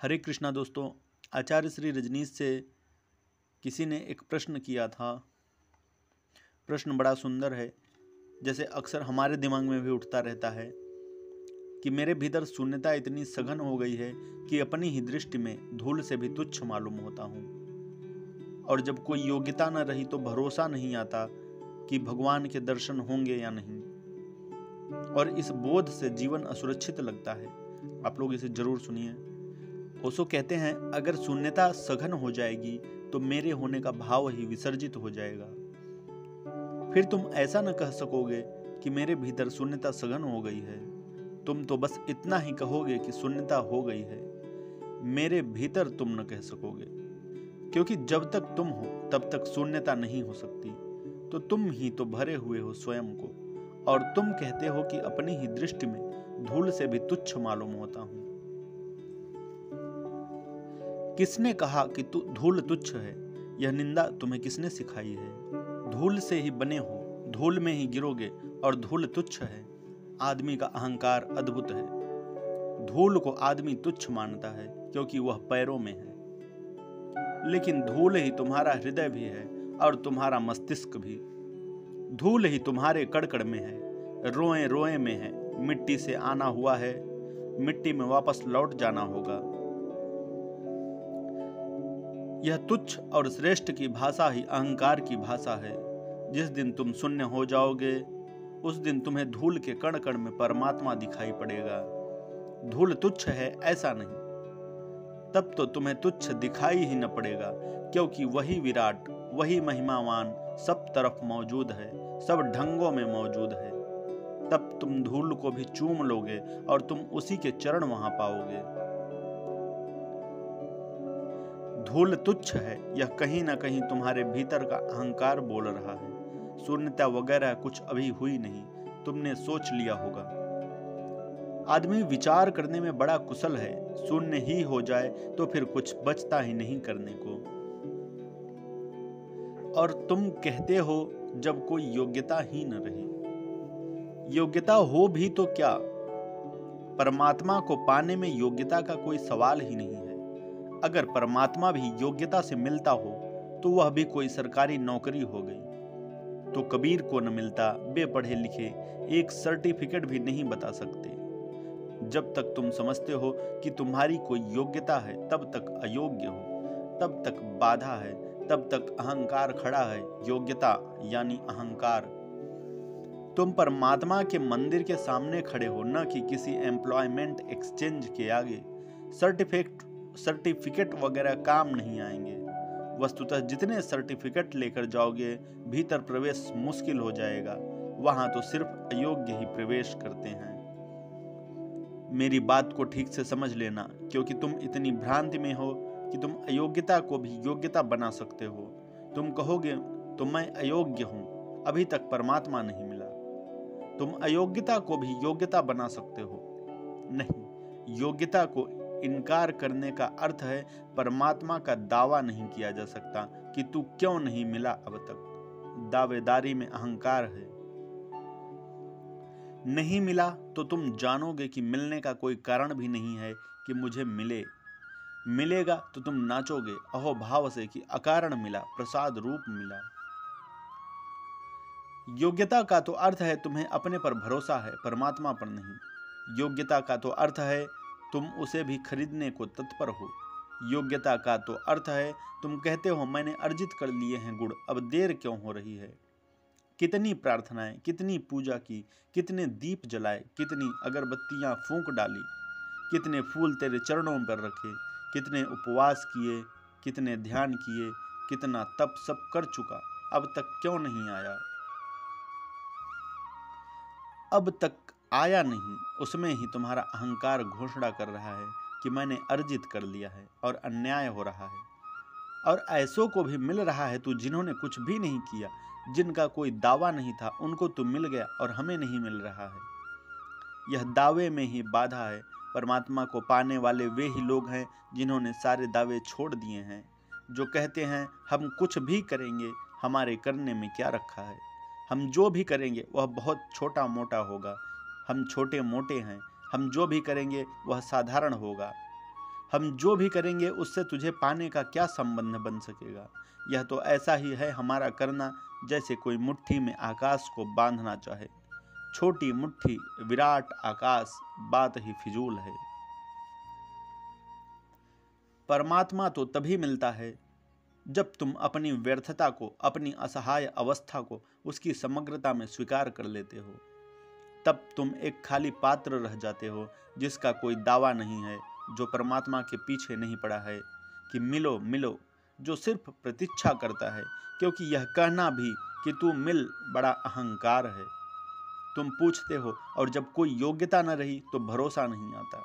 हरे कृष्णा दोस्तों। आचार्य श्री रजनीश से किसी ने एक प्रश्न किया था। प्रश्न बड़ा सुंदर है, जैसे अक्सर हमारे दिमाग में भी उठता रहता है कि मेरे भीतर शून्यता इतनी सघन हो गई है कि अपनी ही दृष्टि में धूल से भी तुच्छ मालूम होता हूँ, और जब कोई योग्यता न रही तो भरोसा नहीं आता कि भगवान के दर्शन होंगे या नहीं, और इस बोध से जीवन असुरक्षित लगता है। आप लोग इसे जरूर सुनिए। ओशो कहते हैं, अगर शून्यता सघन हो जाएगी तो मेरे होने का भाव ही विसर्जित हो जाएगा। फिर तुम ऐसा न कह सकोगे कि मेरे भीतर शून्यता सघन हो गई है, तुम तो बस इतना ही कहोगे कि शून्यता हो गई है। मेरे भीतर तुम न कह सकोगे, क्योंकि जब तक तुम हो तब तक शून्यता नहीं हो सकती। तो तुम ही तो भरे हुए हो स्वयं को, और तुम कहते हो कि अपनी ही दृष्टि में धूल से भी तुच्छ मालूम होता हूं। किसने कहा कि धूल तुच्छ है? यह निंदा तुम्हें किसने सिखाई है? धूल से ही बने हो, धूल में ही गिरोगे, और धूल तुच्छ है। आदमी का अहंकार अद्भुत है। धूल को आदमी तुच्छ मानता है क्योंकि वह पैरों में है, लेकिन धूल ही तुम्हारा हृदय भी है और तुम्हारा मस्तिष्क भी। धूल ही तुम्हारे कड़कड़ में है, रोए रोए में है। मिट्टी से आना हुआ है, मिट्टी में वापस लौट जाना होगा। यह तुच्छ और श्रेष्ठ की भाषा ही अहंकार की भाषा है। जिस दिन तुम शून्य हो जाओगे, उस दिन तुम्हें धूल के कण कण में परमात्मा दिखाई पड़ेगा। धूल तुच्छ है ऐसा नहीं, तब तो तुम्हें तुच्छ दिखाई ही न पड़ेगा, क्योंकि वही विराट, वही महिमावान सब तरफ मौजूद है, सब ढंगों में मौजूद है। तब तुम धूल को भी चूम लोगे और तुम उसी के चरण वहां पाओगे। धूल तुच्छ है, यह कहीं ना कहीं तुम्हारे भीतर का अहंकार बोल रहा है। शून्यता वगैरह कुछ अभी हुई नहीं, तुमने सोच लिया होगा। आदमी विचार करने में बड़ा कुशल है, शून्य ही हो जाए तो फिर कुछ बचता ही नहीं करने को। और तुम कहते हो जब कोई योग्यता ही न रही। योग्यता हो भी तो क्या, परमात्मा को पाने में योग्यता का कोई सवाल ही नहीं है। अगर परमात्मा भी योग्यता से मिलता हो तो वह भी कोई सरकारी नौकरी हो गई। तो कबीर को न मिलता, बेपढ़े लिखे एक सर्टिफिकेट भी नहीं बता सकते। जब तक तुम समझते हो कि तुम्हारी कोई योग्यता है तब तक अयोग्य हो, तब तक बाधा है, तब तक अहंकार खड़ा है। योग्यता यानी अहंकार। तुम परमात्मा के मंदिर के सामने खड़े हो, न कि किसी एम्प्लॉयमेंट एक्सचेंज के आगे। सर्टिफिकेट वगैरह काम नहीं आएंगे। वस्तुतः जितने सर्टिफिकेट लेकर जाओगे, भीतर प्रवेश मुश्किल हो जाएगा। वहां तो सिर्फ अयोग्य ही प्रवेश करते हैं। मेरी बात को ठीक से समझ लेना, क्योंकि तुम इतनी भ्रांति में हो कि तुम अयोग्यता को भी योग्यता बना सकते हो। तुम कहोगे तो मैं अयोग्य हूं, अभी तक परमात्मा नहीं मिला। तुम अयोग्यता को भी योग्यता बना सकते हो। नहीं, योग्यता को इनकार करने का अर्थ है परमात्मा का दावा नहीं किया जा सकता कि तू क्यों नहीं मिला अब तक। दावेदारी में अहंकार है। नहीं मिला तो तुम जानोगे कि मिलने का कोई कारण भी नहीं है कि मुझे मिले। मिलेगा तो तुम नाचोगे अहो भाव से कि अकारण मिला, प्रसाद रूप मिला। योग्यता का तो अर्थ है तुम्हें अपने पर भरोसा है, परमात्मा पर नहीं। योग्यता का तो अर्थ है तुम उसे भी खरीदने को तत्पर हो। योग्यता का तो अर्थ है तुम कहते हो मैंने अर्जित कर लिए हैं गुण, अब देर क्यों हो रही है। कितनी प्रार्थनाएं, कितनी पूजा की, कितने दीप जलाए, कितनी अगरबत्तियां फूंक डाली, कितने फूल तेरे चरणों पर रखे, कितने उपवास किए, कितने ध्यान किए, कितना तप सब कर चुका, अब तक क्यों नहीं आया। अब तक आया नहीं, उसमें ही तुम्हारा अहंकार घोषणा कर रहा है कि मैंने अर्जित कर लिया है, और अन्याय हो रहा है। और ऐसों को भी मिल रहा है तू जिन्होंने कुछ भी नहीं किया, जिनका कोई दावा नहीं था, उनको तू मिल गया और हमें नहीं मिल रहा है। यह दावे में ही बाधा है। परमात्मा को पाने वाले वे ही लोग हैं जिन्होंने सारे दावे छोड़ दिए हैं, जो कहते हैं हम कुछ भी करेंगे, हमारे करने में क्या रखा है। हम जो भी करेंगे वह बहुत छोटा मोटा होगा, हम छोटे मोटे हैं, हम जो भी करेंगे वह साधारण होगा। हम जो भी करेंगे उससे तुझे पाने का क्या संबंध बन सकेगा। यह तो ऐसा ही है हमारा करना जैसे कोई मुट्ठी में आकाश को बांधना चाहे। छोटी मुट्ठी विराट आकाश, बात ही फिजूल है। परमात्मा तो तभी मिलता है जब तुम अपनी व्यर्थता को, अपनी असहाय अवस्था को उसकी समग्रता में स्वीकार कर लेते हो। तब तुम एक खाली पात्र रह जाते हो जिसका कोई दावा नहीं है, जो परमात्मा के पीछे नहीं पड़ा है कि मिलो मिलो, जो सिर्फ प्रतीक्षा करता है, क्योंकि यह कहना भी कि तू मिल बड़ा अहंकार है। तुम पूछते हो और जब कोई योग्यता न रही तो भरोसा नहीं आता।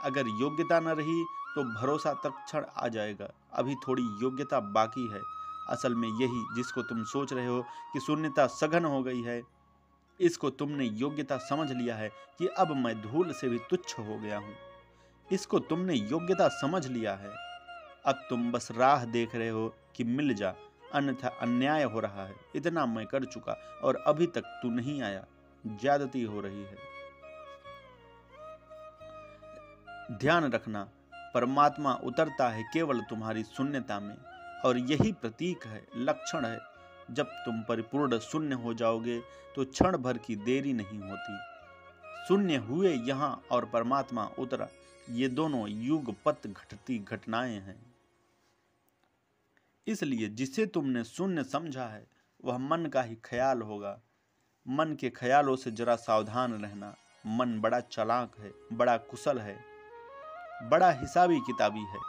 अगर योग्यता न रही तो भरोसा तत्क्षण आ जाएगा। अभी थोड़ी योग्यता बाकी है। असल में यही जिसको तुम सोच रहे हो कि शून्यता सघन हो गई है, इसको तुमने योग्यता समझ लिया है कि अब मैं धूल से भी तुच्छ हो गया हूँ। इसको तुमने योग्यता समझ लिया है। अब तुम बस राह देख रहे हो कि मिल जा, अन्यथा अन्याय हो रहा है। इतना मैं कर चुका और अभी तक तू नहीं आया, ज्यादती हो रही है। ध्यान रखना, परमात्मा उतरता है केवल तुम्हारी शून्यता में, और यही प्रतीक है, लक्षण है। जब तुम परिपूर्ण शून्य हो जाओगे तो क्षण भर की देरी नहीं होती। शून्य हुए यहाँ और परमात्मा उतरा, ये दोनों युगपत घटती घटनाएं हैं। इसलिए जिसे तुमने शून्य समझा है वह मन का ही ख्याल होगा। मन के ख्यालों से जरा सावधान रहना। मन बड़ा चालाक है, बड़ा कुशल है, बड़ा हिसाबी किताबी है।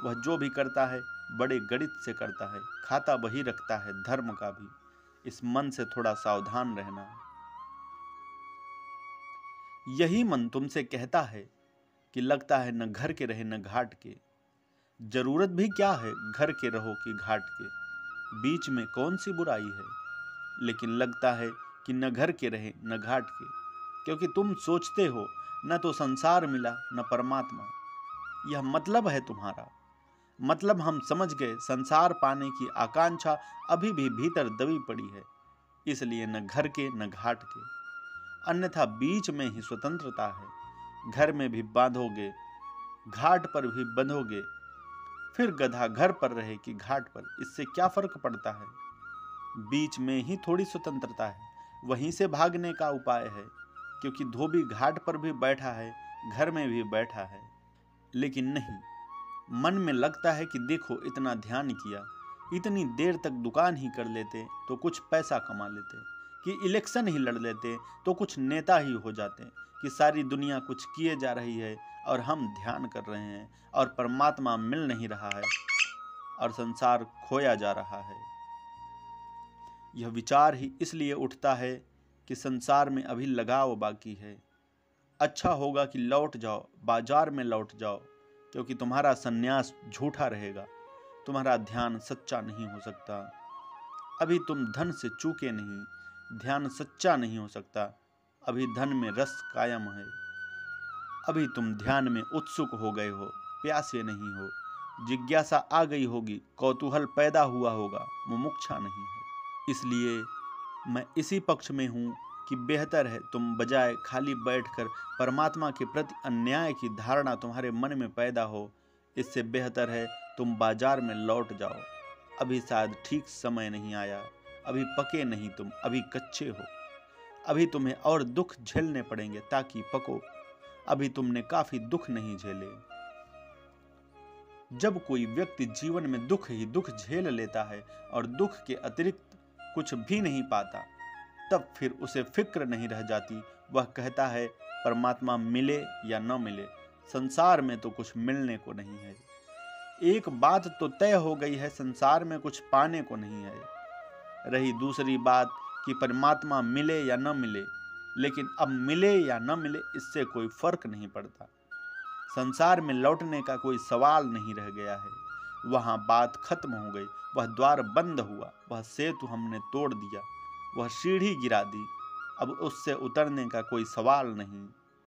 वह जो भी करता है बड़े गणित से करता है, खाता वही रखता है धर्म का भी। इस मन से थोड़ा सावधान रहना। यही मन तुमसे कहता है कि लगता है न घर के रहे न घाट के। जरूरत भी क्या है घर के रहो कि घाट के, बीच में कौन सी बुराई है। लेकिन लगता है कि न घर के रहे न घाट के, क्योंकि तुम सोचते हो न तो संसार मिला न परमात्मा। यह मतलब है तुम्हारा। मतलब हम समझ गए, संसार पाने की आकांक्षा अभी भी भीतर दबी पड़ी है, इसलिए न घर के न घाट के। अन्यथा बीच में ही स्वतंत्रता है। घर में भी बांधोगे, घाट पर भी बंधोगे, फिर गधा घर पर रहे कि घाट पर, इससे क्या फर्क पड़ता है। बीच में ही थोड़ी स्वतंत्रता है, वहीं से भागने का उपाय है, क्योंकि धोबी घाट पर भी बैठा है, घर में भी बैठा है। लेकिन नहीं, मन में लगता है कि देखो इतना ध्यान किया, इतनी देर तक दुकान ही कर लेते तो कुछ पैसा कमा लेते, कि इलेक्शन ही लड़ लेते तो कुछ नेता ही हो जाते, कि सारी दुनिया कुछ किए जा रही है और हम ध्यान कर रहे हैं और परमात्मा मिल नहीं रहा है और संसार खोया जा रहा है। यह विचार ही इसलिए उठता है कि संसार में अभी लगाव बाकी है। अच्छा होगा कि लौट जाओ, बाजार में लौट जाओ, क्योंकि तुम्हारा सन्यास झूठा रहेगा, तुम्हारा ध्यान सच्चा नहीं हो सकता। अभी तुम धन से चूके नहीं, ध्यान सच्चा नहीं हो सकता। अभी धन में रस कायम है। अभी तुम ध्यान में उत्सुक हो गए हो, प्यासे नहीं हो। जिज्ञासा आ गई होगी, कौतूहल पैदा हुआ होगा, मुमुक्षा नहीं है। इसलिए मैं इसी पक्ष में हूँ कि बेहतर है तुम बजाय खाली बैठकर परमात्मा के प्रति अन्याय की धारणा तुम्हारे मन में पैदा हो, इससे बेहतर है तुम बाजार में लौट जाओ। अभी शायद ठीक समय नहीं आया, अभी पके नहीं तुम, अभी कच्चे हो। अभी तुम्हें और दुख झेलने पड़ेंगे ताकि पको। अभी तुमने काफी दुख नहीं झेले। जब कोई व्यक्ति जीवन में दुख ही दुख झेल लेता है और दुख के अतिरिक्त कुछ भी नहीं पाता, तब फिर उसे फिक्र नहीं रह जाती। वह कहता है परमात्मा मिले या न मिले, संसार में तो कुछ मिलने को नहीं है। एक बात तो तय हो गई है, संसार में कुछ पाने को नहीं है। रही दूसरी बात कि परमात्मा मिले या न मिले, लेकिन अब मिले या न मिले इससे कोई फर्क नहीं पड़ता। संसार में लौटने का कोई सवाल नहीं रह गया है। वहाँ बात खत्म हो गई, वह द्वार बंद हुआ, वह सेतु हमने तोड़ दिया, वह सीढ़ी गिरा दी। अब उससे उतरने का कोई सवाल नहीं।